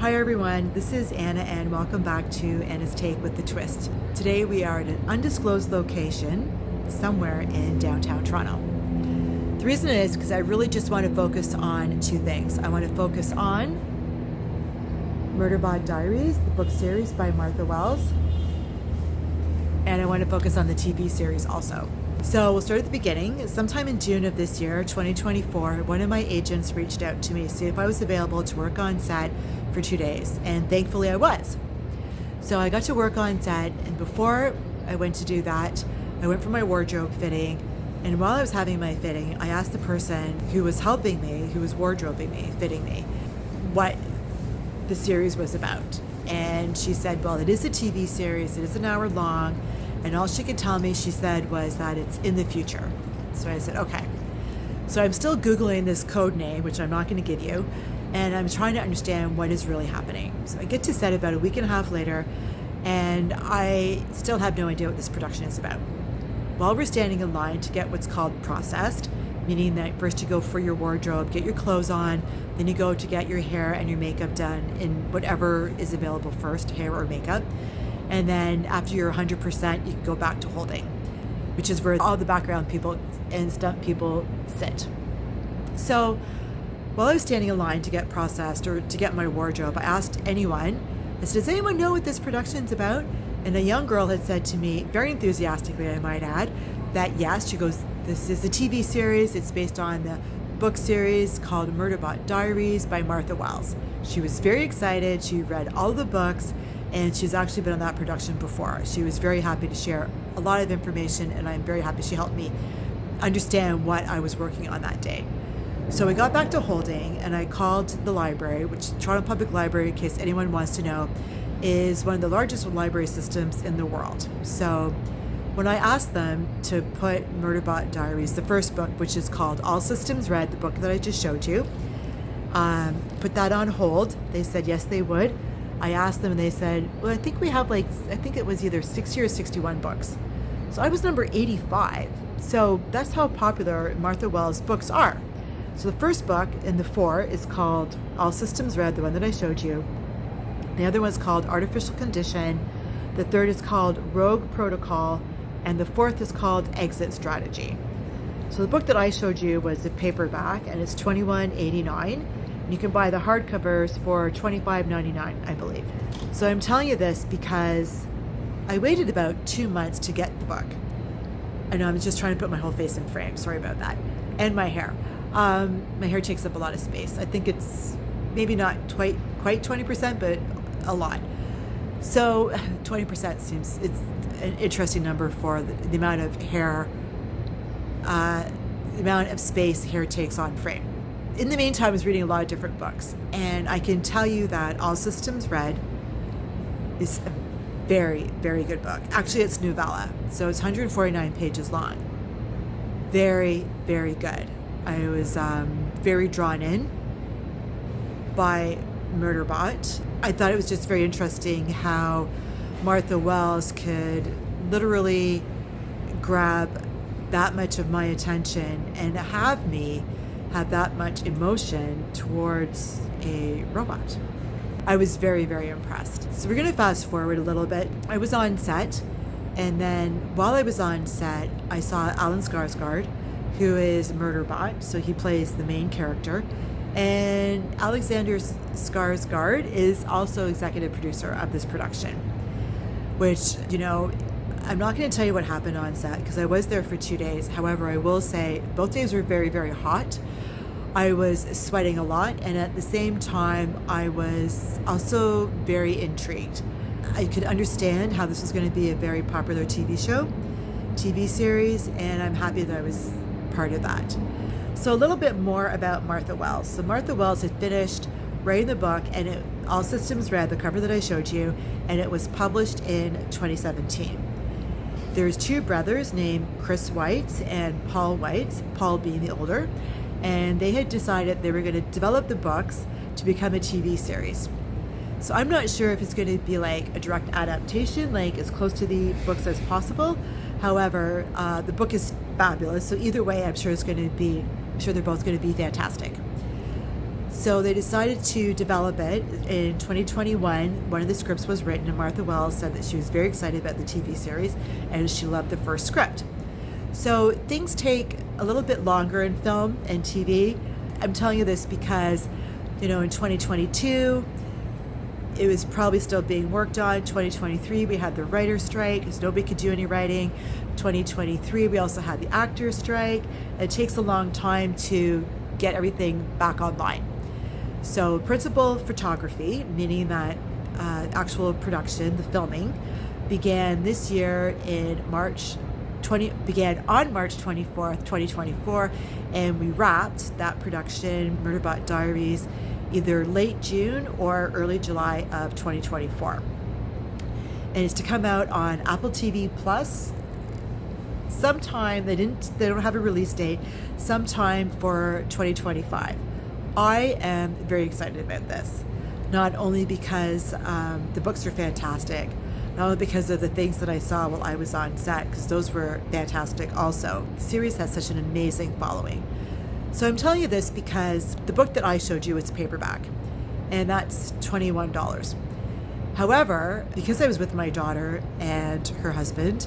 Hi everyone, this is Anna and welcome back to Anna's Take with the Twist. Today we are at an undisclosed location somewhere in downtown Toronto. The reason is because I really just want to focus on two things. I want to focus on Murderbot Diaries, the book series by Martha Wells, and I want to focus on the TV series also. So we'll start at the beginning. Sometime in June of this year, 2024, one of my agents reached out to me to see if I was available to work on set for 2 days, and thankfully I was. So I got to work on set, and before I went to do that, I went for my wardrobe fitting, and while I was having my fitting, I asked the person who was helping me, who was wardrobing me, fitting me, what the series was about. And she said, well, it is a TV series, it is an hour long, and all she could tell me, she said, was that it's in the future. So I said, okay. So I'm still Googling this code name, which I'm not going to give you, and I'm trying to understand what is really happening. So I get to set about a week and a half later, and I still have no idea what this production is about. While we're standing in line to get what's called processed, meaning that first you go for your wardrobe, get your clothes on, then you go to get your hair and your makeup done in whatever is available first, hair or makeup. And then after you're 100%, you can go back to holding, which is where all the background people and stunt people sit. So while I was standing in line to get processed or to get my wardrobe, I asked anyone, I said, does anyone know what this production's about? And a young girl had said to me, very enthusiastically I might add, that yes, she goes, this is a TV series. It's based on the book series called Murderbot Diaries by Martha Wells. She was very excited. She read all the books, and she's actually been on that production before. She was very happy to share a lot of information, and I'm very happy she helped me understand what I was working on that day. So we got back to holding, and I called the library, which Toronto Public Library, in case anyone wants to know, is one of the largest library systems in the world. So when I asked them to put Murderbot Diaries, the first book, which is called All Systems Red, the book that I just showed you, put that on hold, they said yes, they would. I asked them and they said, well, I think we have I think it was either 60 or 61 books. So I was number 85. So that's how popular Martha Wells' books are. So the first book in the 4 is called All Systems Red, the one that I showed you. The other one's called Artificial Condition. The third is called Rogue Protocol. And the fourth is called Exit Strategy. So the book that I showed you was a paperback, and it's $21.89. You can buy the hardcovers for $25.99, I believe. So I'm telling you this because I waited about 2 months to get the book. I know I'm just trying to put my whole face in frame. Sorry about that. And my hair. My hair takes up a lot of space. I think it's maybe not quite 20%, but a lot. So 20% seems it's an interesting number for the amount of hair, the amount of space hair takes on frame. In the meantime, I was reading a lot of different books, and I can tell you that All Systems Red is a very, very good book. Actually, it's novella, so it's 149 pages long. Very, very good. I was very drawn in by Murderbot. I thought it was just very interesting how Martha Wells could literally grab that much of my attention and have me have that much emotion towards a robot. I was very, very impressed. So we're going to fast forward a little bit. I was on set, and then while I was on set, I saw Alan Skarsgard, who is Murderbot, so he plays the main character, and Alexander Skarsgard is also executive producer of this production, which, you know, I'm not going to tell you what happened on set because I was there for 2 days. However, I will say both days were very, very hot. I was sweating a lot, and at the same time, I was also very intrigued. I could understand how this was going to be a very popular TV series, and I'm happy that I was part of that. So a little bit more about Martha Wells. So Martha Wells had finished writing the book, and All Systems Red, the cover that I showed you, and it was published in 2017. There's 2 brothers named Chris Weitz and Paul Weitz, Paul being the older, and they had decided they were going to develop the books to become a TV series. So I'm not sure if it's going to be like a direct adaptation, like as close to the books as possible. However, the book is fabulous, so either way, I'm sure they're both going to be fantastic. So they decided to develop it in 2021. One of the scripts was written, and Martha Wells said that she was very excited about the TV series and she loved the first script. So things take a little bit longer in film and TV. I'm telling you this because, in 2022, it was probably still being worked on. 2023, we had the writer's strike because nobody could do any writing. 2023, we also had the actor's strike. It takes a long time to get everything back online. So principal photography, meaning that actual production, the filming, began this year began on March 24th, 2024, and we wrapped that production, Murderbot Diaries, either late June or early July of 2024. And it's to come out on Apple TV Plus sometime. They don't have a release date, sometime for 2025. I am very excited about this, not only because the books are fantastic, not only because of the things that I saw while I was on set, because those were fantastic also. The series has such an amazing following. So I'm telling you this because the book that I showed you is paperback, and that's $21. However, because I was with my daughter and her husband,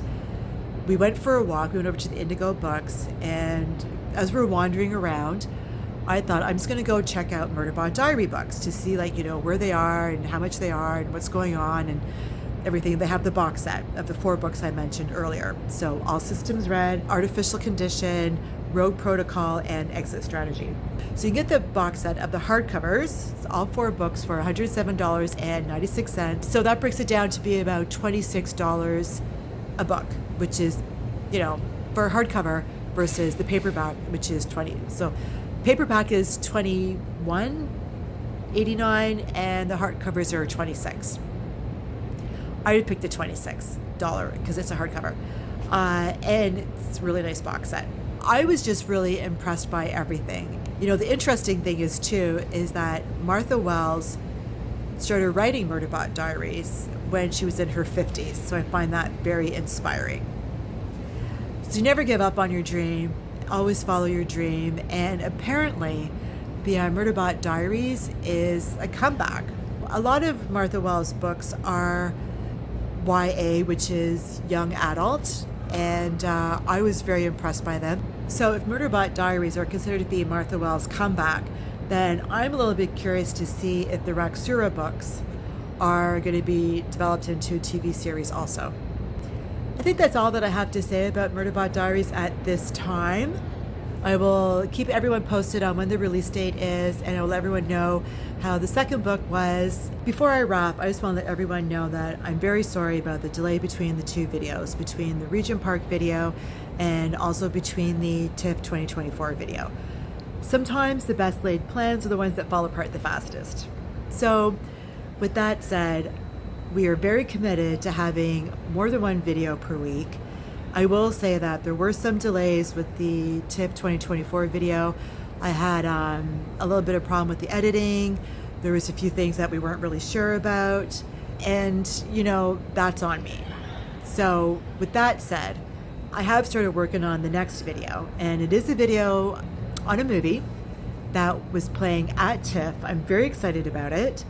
we went for a walk. We went over to the Indigo Books, and as we were wandering around, I thought, I'm just going to go check out Murderbot Diary books to see, where they are and how much they are and what's going on and everything. They have the box set of the 4 books I mentioned earlier. So All Systems Red, Artificial Condition, Rogue Protocol, and Exit Strategy. So you can get the box set of the hardcovers, it's all 4 books, for $107.96. So that breaks it down to be about $26 a book, which is, for a hardcover versus the paperback, which is $20. So paperback is $21.89 and the hardcovers are $26. I would pick the $26 because it's a hardcover. And it's a really nice box set. I was just really impressed by everything. The interesting thing is that Martha Wells started writing Murderbot Diaries when she was in her 50s. So I find that very inspiring. So you never give up on your dream. Always follow your dream. And apparently, the Murderbot Diaries is a comeback. A lot of Martha Wells' books are YA, which is young adult, and I was very impressed by them. So if Murderbot Diaries are considered to be Martha Wells' comeback, then I'm a little bit curious to see if the Raksura books are going to be developed into a TV series also. I think that's all that I have to say about Murderbot Diaries at this time. I will keep everyone posted on when the release date is, and I will let everyone know how the second book was. Before I wrap, I just want to let everyone know that I'm very sorry about the delay between the 2 videos, between the Regent Park video and also between the TIFF 2024 video. Sometimes the best laid plans are the ones that fall apart the fastest. So with that said, we are very committed to having more than 1 video per week. I will say that there were some delays with the TIFF 2024 video. I had a little bit of problem with the editing. There was a few things that we weren't really sure about. And, that's on me. So with that said, I have started working on the next video. And it is a video on a movie that was playing at TIFF. I'm very excited about it.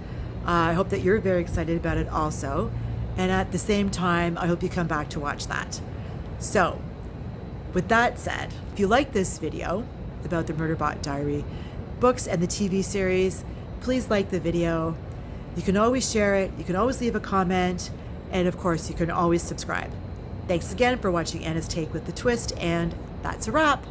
I hope that you're very excited about it also. And at the same time, I hope you come back to watch that. So, with that said, if you like this video about the Murderbot Diary books and the TV series, please like the video. You can always share it, you can always leave a comment, and of course, you can always subscribe. Thanks again for watching Anna's Take with the Twist, and that's a wrap.